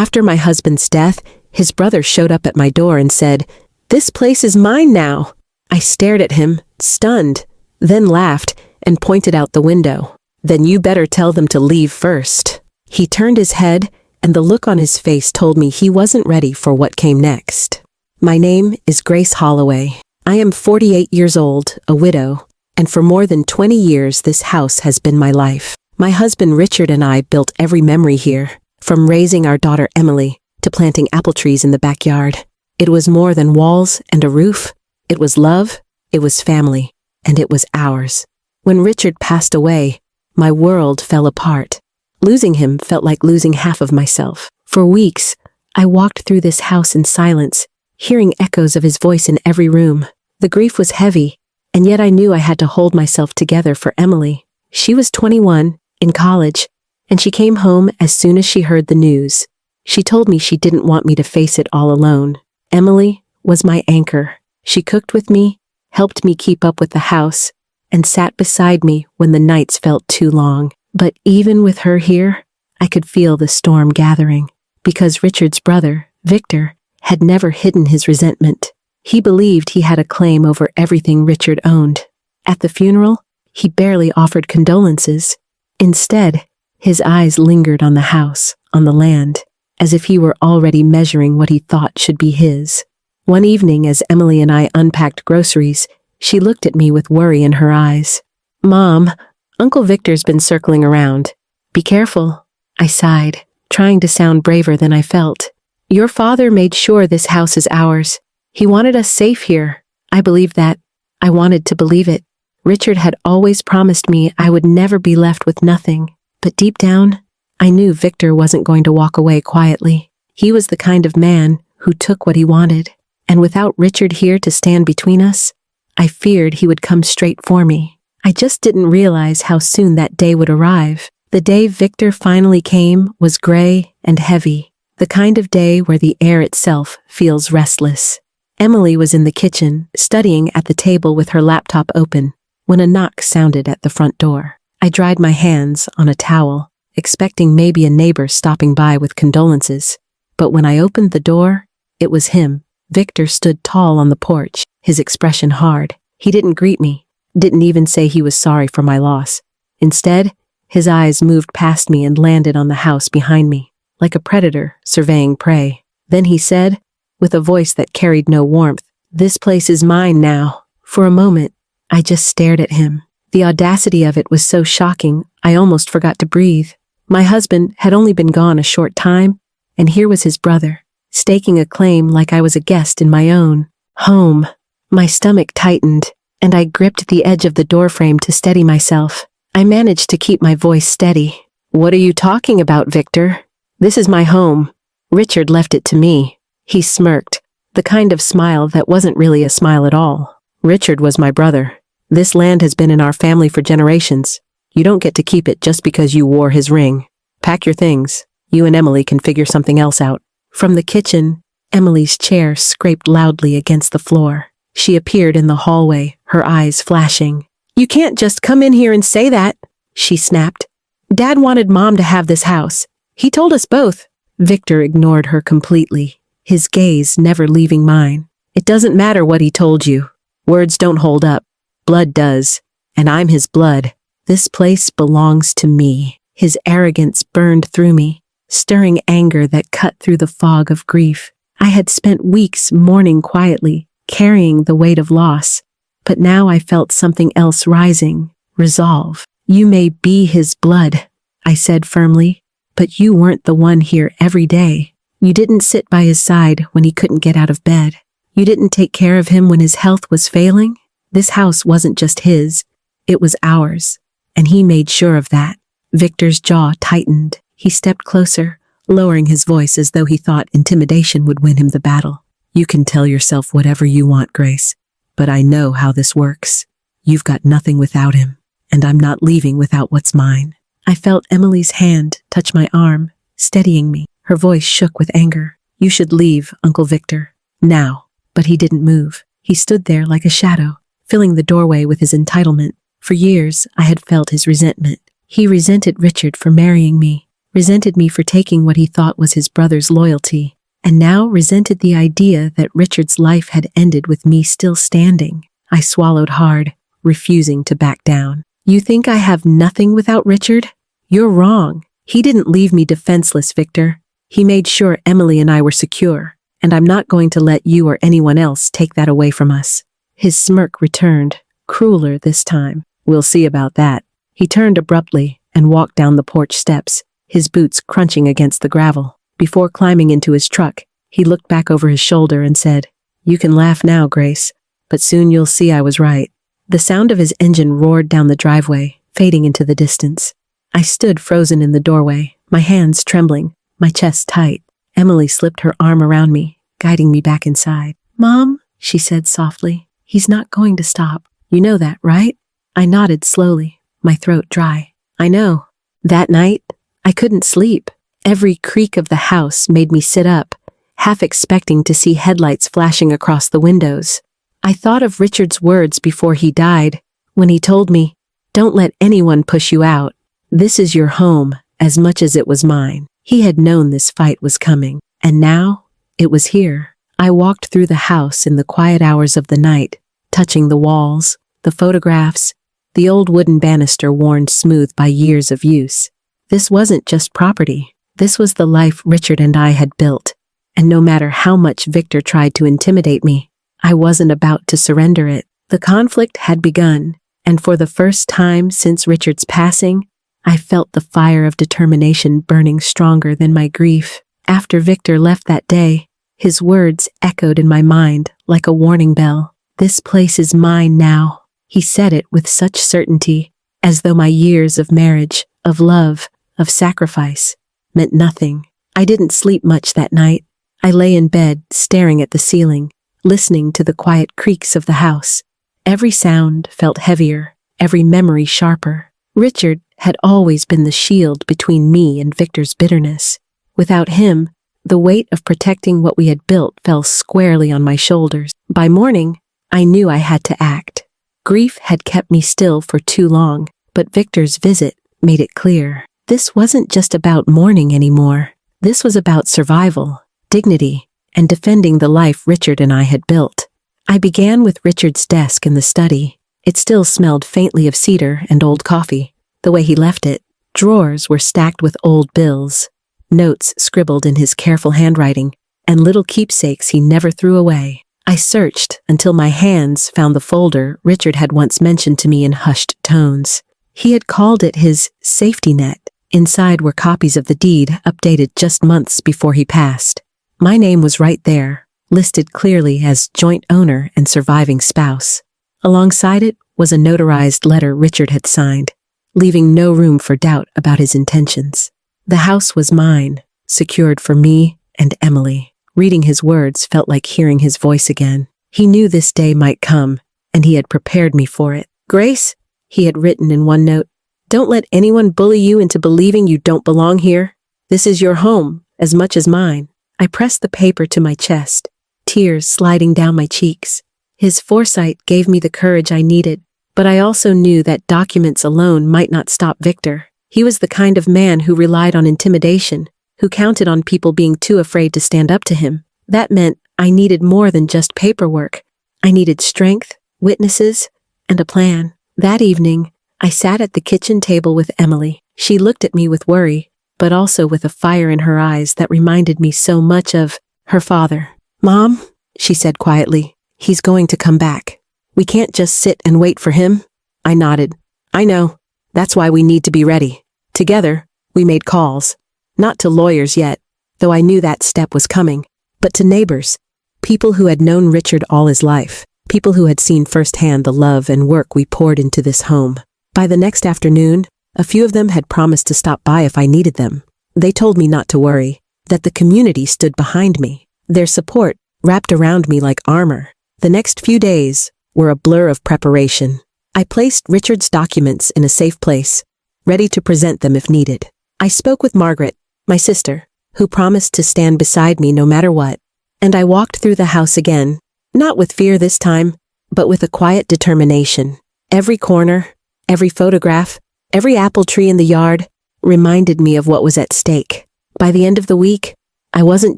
After my husband's death, his brother showed up at my door and said, "This place is mine now." I stared at him, stunned, then laughed and pointed out the window. "Then you better tell them to leave first." He turned his head, and the look on his face told me he wasn't ready for what came next. My name is Grace Holloway. I am 48 years old, a widow, and for more than 20 years this house has been my life. My husband Richard and I built every memory here, from raising our daughter Emily to planting apple trees in the backyard. It was more than walls and a roof. It was love, it was family, and it was ours. When Richard passed away, my world fell apart. Losing him felt like losing half of myself. For weeks, I walked through this house in silence, hearing echoes of his voice in every room. The grief was heavy, and yet I knew I had to hold myself together for Emily. She was 21, in college, and she came home as soon as she heard the news. She told me she didn't want me to face it all alone. Emily was my anchor. She cooked with me, helped me keep up with the house, and sat beside me when the nights felt too long. But even with her here, I could feel the storm gathering, because Richard's brother, Victor, had never hidden his resentment. He believed he had a claim over everything Richard owned. At the funeral, he barely offered condolences. Instead, his eyes lingered on the house, on the land, as if he were already measuring what he thought should be his. One evening, as Emily and I unpacked groceries, she looked at me with worry in her eyes. "Mom, Uncle Victor's been circling around. Be careful." I sighed, trying to sound braver than I felt. "Your father made sure this house is ours. He wanted us safe here." I believed that. I wanted to believe it. Richard had always promised me I would never be left with nothing. But deep down, I knew Victor wasn't going to walk away quietly. He was the kind of man who took what he wanted. And without Richard here to stand between us, I feared he would come straight for me. I just didn't realize how soon that day would arrive. The day Victor finally came was gray and heavy, the kind of day where the air itself feels restless. Emily was in the kitchen, studying at the table with her laptop open, when a knock sounded at the front door. I dried my hands on a towel, expecting maybe a neighbor stopping by with condolences. But when I opened the door, it was him. Victor stood tall on the porch, his expression hard. He didn't greet me, didn't even say he was sorry for my loss. Instead, his eyes moved past me and landed on the house behind me, like a predator surveying prey. Then he said, with a voice that carried no warmth, "This place is mine now." For a moment, I just stared at him. The audacity of it was so shocking, I almost forgot to breathe. My husband had only been gone a short time, and here was his brother, staking a claim like I was a guest in my own home. My stomach tightened, and I gripped the edge of the doorframe to steady myself. I managed to keep my voice steady. "What are you talking about, Victor? This is my home. Richard left it to me." He smirked, the kind of smile that wasn't really a smile at all. "Richard was my brother. This land has been in our family for generations. You don't get to keep it just because you wore his ring. Pack your things. You and Emily can figure something else out." From the kitchen, Emily's chair scraped loudly against the floor. She appeared in the hallway, her eyes flashing. "You can't just come in here and say that," she snapped. "Dad wanted Mom to have this house. He told us both." Victor ignored her completely, his gaze never leaving mine. "It doesn't matter what he told you. Words don't hold up. Blood does. And I'm his blood. This place belongs to me." His arrogance burned through me, stirring anger that cut through the fog of grief. I had spent weeks mourning quietly, carrying the weight of loss. But now I felt something else rising, resolve. "You may be his blood," I said firmly, "but you weren't the one here every day. You didn't sit by his side when he couldn't get out of bed. You didn't take care of him when his health was failing. This house wasn't just his, it was ours, and he made sure of that." Victor's jaw tightened. He stepped closer, lowering his voice as though he thought intimidation would win him the battle. "You can tell yourself whatever you want, Grace, but I know how this works. You've got nothing without him, and I'm not leaving without what's mine." I felt Emily's hand touch my arm, steadying me. Her voice shook with anger. "You should leave, Uncle Victor. Now." But he didn't move. He stood there like a shadow, filling the doorway with his entitlement. For years, I had felt his resentment. He resented Richard for marrying me, resented me for taking what he thought was his brother's loyalty, and now resented the idea that Richard's life had ended with me still standing. I swallowed hard, refusing to back down. You think I have nothing without Richard? You're wrong. He didn't leave me defenseless, Victor. He made sure Emily and I were secure, and I'm not going to let you or anyone else take that away from us. His smirk returned, crueler this time. We'll see about that. He turned abruptly and walked down the porch steps, his boots crunching against the gravel. Before climbing into his truck, he looked back over his shoulder and said, "You can laugh now, Grace, but soon you'll see I was right." The sound of his engine roared down the driveway, fading into the distance. I stood frozen in the doorway, my hands trembling, my chest tight. Emily slipped her arm around me, guiding me back inside. "Mom," she said softly, "he's not going to stop. You know that, right?" I nodded slowly, my throat dry. I know. That night, I couldn't sleep. Every creak of the house made me sit up, half expecting to see headlights flashing across the windows. I thought of Richard's words before he died, when he told me, "Don't let anyone push you out. This is your home as much as it was mine." He had known this fight was coming, and now it was here. I walked through the house in the quiet hours of the night, touching the walls, the photographs, the old wooden banister worn smooth by years of use. This wasn't just property. This was the life Richard and I had built, and no matter how much Victor tried to intimidate me, I wasn't about to surrender it. The conflict had begun, and for the first time since Richard's passing, I felt the fire of determination burning stronger than my grief. After Victor left that day, his words echoed in my mind like a warning bell. "This place is mine now." He said it with such certainty, as though my years of marriage, of love, of sacrifice, meant nothing. I didn't sleep much that night. I lay in bed, staring at the ceiling, listening to the quiet creaks of the house. Every sound felt heavier, every memory sharper. Richard had always been the shield between me and Victor's bitterness. Without him, the weight of protecting what we had built fell squarely on my shoulders. By morning, I knew I had to act. Grief had kept me still for too long, but Victor's visit made it clear. This wasn't just about mourning anymore. This was about survival, dignity, and defending the life Richard and I had built. I began with Richard's desk in the study. It still smelled faintly of cedar and old coffee, the way he left it. Drawers were stacked with old bills, notes scribbled in his careful handwriting, and little keepsakes he never threw away. I searched until my hands found the folder Richard had once mentioned to me in hushed tones. He had called it his safety net. Inside were copies of the deed updated just months before he passed. My name was right there, listed clearly as joint owner and surviving spouse. Alongside it was a notarized letter Richard had signed, leaving no room for doubt about his intentions. The house was mine, secured for me and Emily. Reading his words felt like hearing his voice again. He knew this day might come, and he had prepared me for it. "Grace," he had written in one note, "don't let anyone bully you into believing you don't belong here. This is your home as much as mine." I pressed the paper to my chest, tears sliding down my cheeks. His foresight gave me the courage I needed, but I also knew that documents alone might not stop Victor. He was the kind of man who relied on intimidation, who counted on people being too afraid to stand up to him. That meant I needed more than just paperwork. I needed strength, witnesses, and a plan. That evening, I sat at the kitchen table with Emily. She looked at me with worry, but also with a fire in her eyes that reminded me so much of her father. "Mom," she said quietly, "he's going to come back. We can't just sit and wait for him." I nodded. "I know. That's why we need to be ready." Together, we made calls. Not to lawyers yet, though I knew that step was coming, but to neighbors, people who had known Richard all his life, people who had seen firsthand the love and work we poured into this home. By the next afternoon, a few of them had promised to stop by if I needed them. They told me not to worry, that the community stood behind me. Their support wrapped around me like armor. The next few days were a blur of preparation. I placed Richard's documents in a safe place, ready to present them if needed. I spoke with Margaret, my sister, who promised to stand beside me no matter what, and I walked through the house again, not with fear this time, but with a quiet determination. Every corner, every photograph, every apple tree in the yard, reminded me of what was at stake. By the end of the week, I wasn't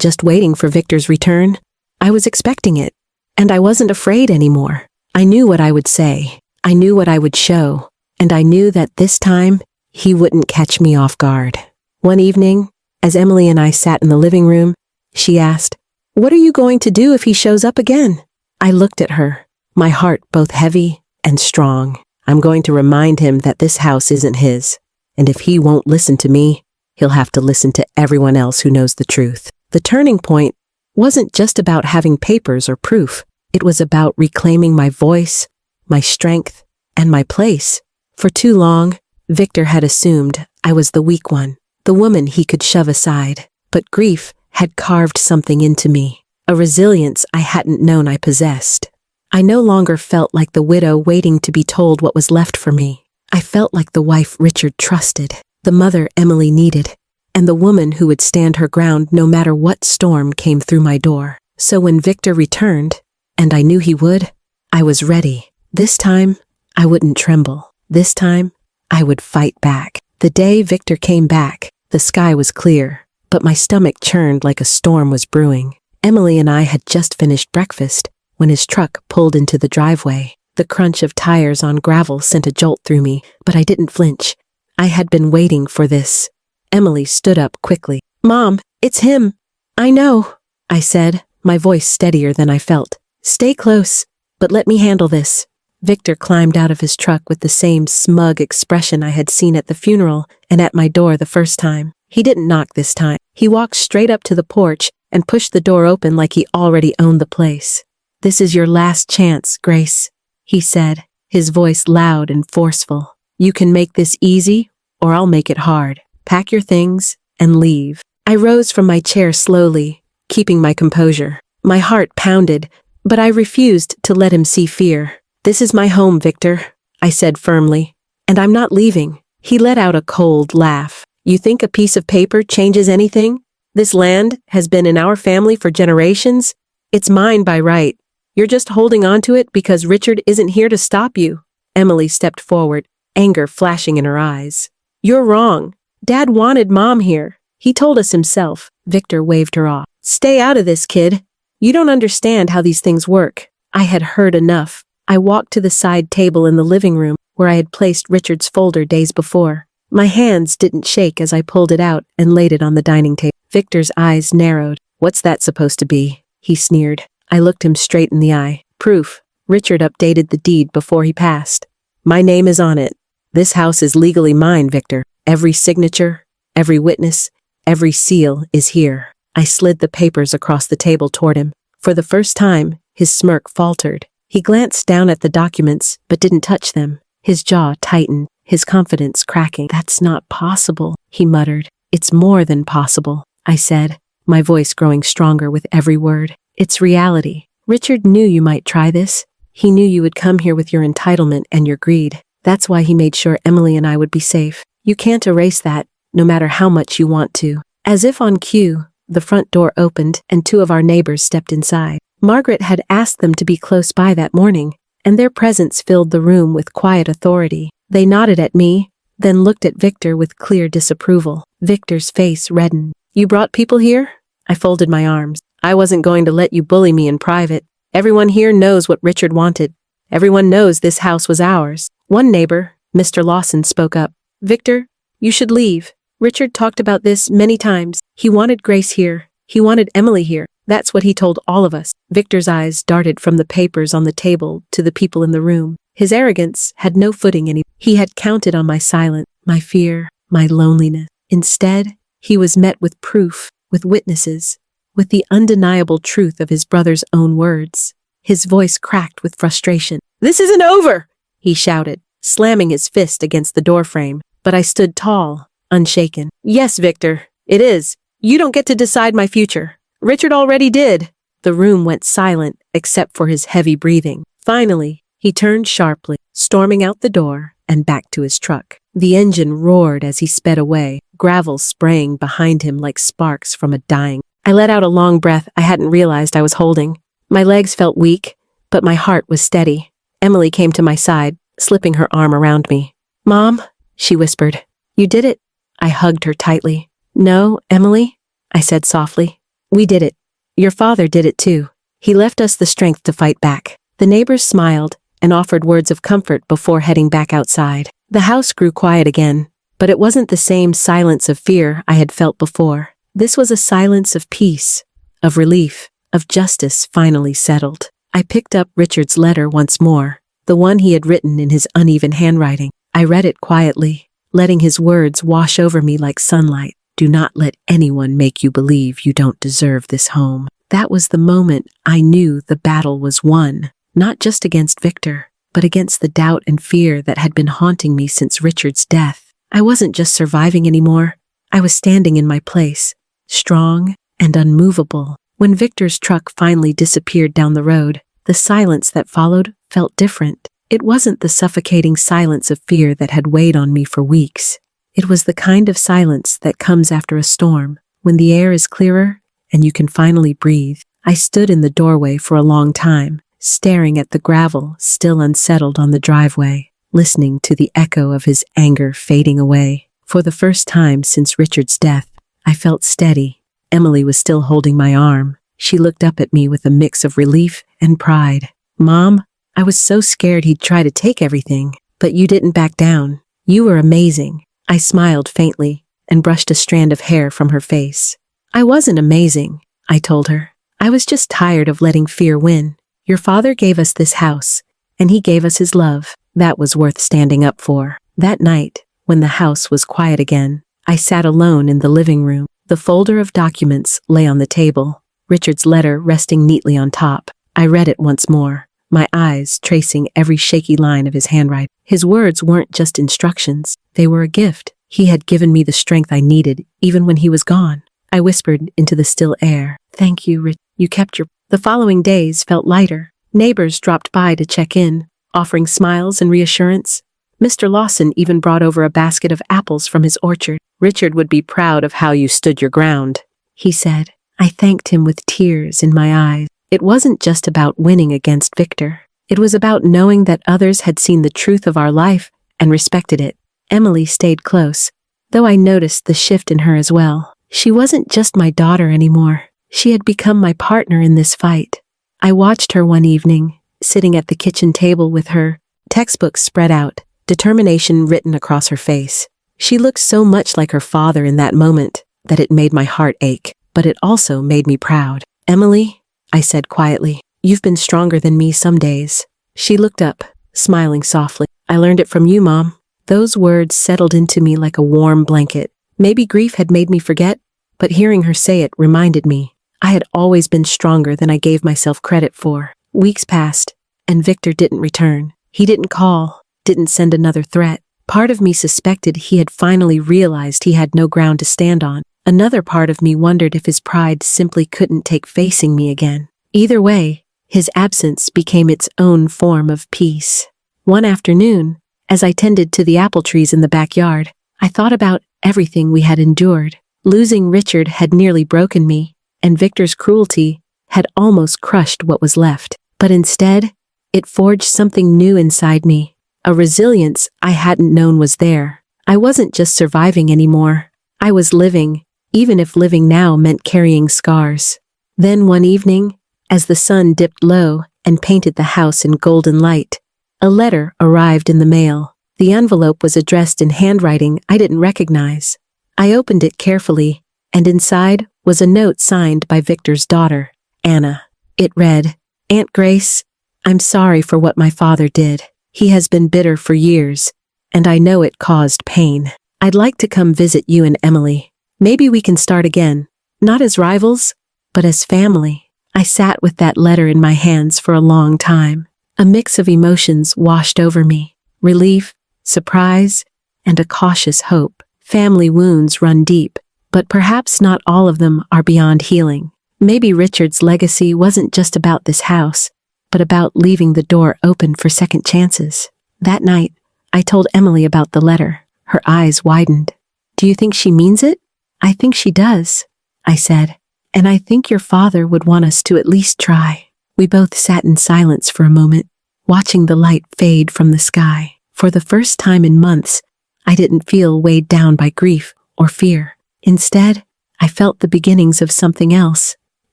just waiting for Victor's return. I was expecting it. And I wasn't afraid anymore. I knew what I would say. I knew what I would show. And I knew that this time, he wouldn't catch me off guard. One evening, as Emily and I sat in the living room, she asked, "What are you going to do if he shows up again?" I looked at her, my heart both heavy and strong. I'm going to remind him that this house isn't his. And if he won't listen to me, he'll have to listen to everyone else who knows the truth. The turning point wasn't just about having papers or proof. It was about reclaiming my voice, my strength, and my place. For too long, Victor had assumed I was the weak one, the woman he could shove aside. But grief had carved something into me, a resilience I hadn't known I possessed. I no longer felt like the widow waiting to be told what was left for me. I felt like the wife Richard trusted, the mother Emily needed, and the woman who would stand her ground no matter what storm came through my door. So when Victor returned, and I knew he would, I was ready. This time, I wouldn't tremble. This time, I would fight back. The day Victor came back, the sky was clear, but my stomach churned like a storm was brewing. Emily and I had just finished breakfast when his truck pulled into the driveway. The crunch of tires on gravel sent a jolt through me, but I didn't flinch. I had been waiting for this. Emily stood up quickly. "Mom, it's him." "I know," I said, my voice steadier than I felt. "Stay close, but let me handle this." Victor climbed out of his truck with the same smug expression I had seen at the funeral and at my door the first time. He didn't knock this time. He walked straight up to the porch and pushed the door open like he already owned the place. "This is your last chance, Grace," he said, his voice loud and forceful. "You can make this easy, or I'll make it hard. Pack your things and leave." I rose from my chair slowly, keeping my composure. My heart pounded, but I refused to let him see fear. "This is my home, Victor," I said firmly, "and I'm not leaving." He let out a cold laugh. "You think a piece of paper changes anything? This land has been in our family for generations. It's mine by right. You're just holding on to it because Richard isn't here to stop you." Emily stepped forward, anger flashing in her eyes. "You're wrong. Dad wanted Mom here. He told us himself." Victor waved her off. "Stay out of this, kid. You don't understand how these things work." I had heard enough. I walked to the side table in the living room where I had placed Richard's folder days before. My hands didn't shake as I pulled it out and laid it on the dining table. Victor's eyes narrowed. "What's that supposed to be?" he sneered. I looked him straight in the eye. "Proof. Richard updated the deed before he passed. My name is on it. This house is legally mine, Victor. Every signature, every witness, every seal is here." I slid the papers across the table toward him. For the first time, his smirk faltered. He glanced down at the documents, but didn't touch them. His jaw tightened, his confidence cracking. "That's not possible," he muttered. "It's more than possible," I said, my voice growing stronger with every word. "It's reality. Richard knew you might try this. He knew you would come here with your entitlement and your greed. That's why he made sure Emily and I would be safe. You can't erase that, no matter how much you want to." As if on cue, the front door opened and two of our neighbors stepped inside. Margaret had asked them to be close by that morning, and their presence filled the room with quiet authority. They nodded at me, then looked at Victor with clear disapproval. Victor's face reddened. "You brought people here?" I folded my arms. "I wasn't going to let you bully me in private. Everyone here knows what Richard wanted. Everyone knows this house was ours." One neighbor, Mr. Lawson, spoke up. "Victor, you should leave. Richard talked about this many times. He wanted Grace here. He wanted Emily here. That's what he told all of us." Victor's eyes darted from the papers on the table to the people in the room. His arrogance had no footing anymore. He had counted on my silence, my fear, my loneliness. Instead, he was met with proof, with witnesses, with the undeniable truth of his brother's own words. His voice cracked with frustration. "This isn't over!" he shouted, slamming his fist against the doorframe. But I stood tall, unshaken. "Yes, Victor, it is. You don't get to decide my future. Richard already did." The room went silent except for his heavy breathing. Finally, he turned sharply, storming out the door and back to his truck. The engine roared as he sped away, gravel spraying behind him like sparks from a dying. I let out a long breath I hadn't realized I was holding. My legs felt weak, but my heart was steady. Emily came to my side, slipping her arm around me. "Mom," she whispered. "You did it." I hugged her tightly. "No, Emily," I said softly. "We did it. Your father did it too. He left us the strength to fight back." The neighbors smiled and offered words of comfort before heading back outside. The house grew quiet again, but it wasn't the same silence of fear I had felt before. This was a silence of peace, of relief, of justice finally settled. I picked up Richard's letter once more, the one he had written in his uneven handwriting. I read it quietly, letting his words wash over me like sunlight. "Do not let anyone make you believe you don't deserve this home." That was the moment I knew the battle was won, not just against Victor, but against the doubt and fear that had been haunting me since Richard's death. I wasn't just surviving anymore. I was standing in my place, strong and unmovable. When Victor's truck finally disappeared down the road, the silence that followed felt different. It wasn't the suffocating silence of fear that had weighed on me for weeks. It was the kind of silence that comes after a storm, when the air is clearer and you can finally breathe. I stood in the doorway for a long time, staring at the gravel still unsettled on the driveway, listening to the echo of his anger fading away. For the first time since Richard's death, I felt steady. Emily was still holding my arm. She looked up at me with a mix of relief and pride. "Mom, I was so scared he'd try to take everything, but you didn't back down. You were amazing." I smiled faintly and brushed a strand of hair from her face. "I wasn't amazing," I told her. "I was just tired of letting fear win. Your father gave us this house, and he gave us his love. That was worth standing up for." That night, when the house was quiet again, I sat alone in the living room. The folder of documents lay on the table, Richard's letter resting neatly on top. I read it once more, my eyes tracing every shaky line of his handwriting. His words weren't just instructions, they were a gift. He had given me the strength I needed, even when he was gone. I whispered into the still air, "Thank you, Rich. You kept your..." The following days felt lighter. Neighbors dropped by to check in, offering smiles and reassurance. Mr. Lawson even brought over a basket of apples from his orchard. "Richard would be proud of how you stood your ground," he said. I thanked him with tears in my eyes. It wasn't just about winning against Victor. It was about knowing that others had seen the truth of our life and respected it. Emily stayed close, though I noticed the shift in her as well. She wasn't just my daughter anymore. She had become my partner in this fight. I watched her one evening, sitting at the kitchen table with her textbooks spread out, determination written across her face. She looked so much like her father in that moment that it made my heart ache, but it also made me proud. "Emily," I said quietly, "you've been stronger than me some days." She looked up, smiling softly. "I learned it from you, Mom." Those words settled into me like a warm blanket. Maybe grief had made me forget, but hearing her say it reminded me. I had always been stronger than I gave myself credit for. Weeks passed, and Victor didn't return. He didn't call, didn't send another threat. Part of me suspected he had finally realized he had no ground to stand on. Another part of me wondered if his pride simply couldn't take facing me again. Either way, his absence became its own form of peace. One afternoon, as I tended to the apple trees in the backyard, I thought about everything we had endured. Losing Richard had nearly broken me, and Victor's cruelty had almost crushed what was left. But instead, it forged something new inside me, a resilience I hadn't known was there. I wasn't just surviving anymore. I was living, even if living now meant carrying scars. Then one evening, as the sun dipped low and painted the house in golden light, a letter arrived in the mail. The envelope was addressed in handwriting I didn't recognize. I opened it carefully, and inside was a note signed by Victor's daughter, Anna. It read, "Aunt Grace, I'm sorry for what my father did. He has been bitter for years, and I know it caused pain. I'd like to come visit you and Emily. Maybe we can start again, not as rivals, but as family." I sat with that letter in my hands for a long time. A mix of emotions washed over me, relief, surprise, and a cautious hope. Family wounds run deep, but perhaps not all of them are beyond healing. Maybe Richard's legacy wasn't just about this house, but about leaving the door open for second chances. That night, I told Emily about the letter. Her eyes widened. "Do you think she means it?" "I think she does," I said. "And I think your father would want us to at least try." We both sat in silence for a moment, watching the light fade from the sky. For the first time in months, I didn't feel weighed down by grief or fear. Instead, I felt the beginnings of something else.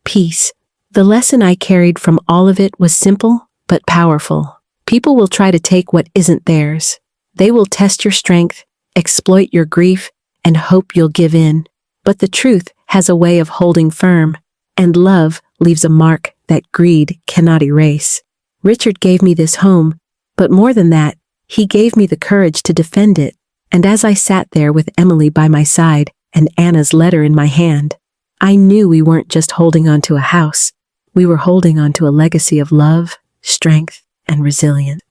Peace. The lesson I carried from all of it was simple, but powerful. People will try to take what isn't theirs. They will test your strength, exploit your grief, and hope you'll give in. But the truth has a way of holding firm, and love leaves a mark that greed cannot erase. Richard gave me this home, but more than that, he gave me the courage to defend it. And as I sat there with Emily by my side and Anna's letter in my hand, I knew we weren't just holding on to a house. We were holding on to a legacy of love, strength, and resilience.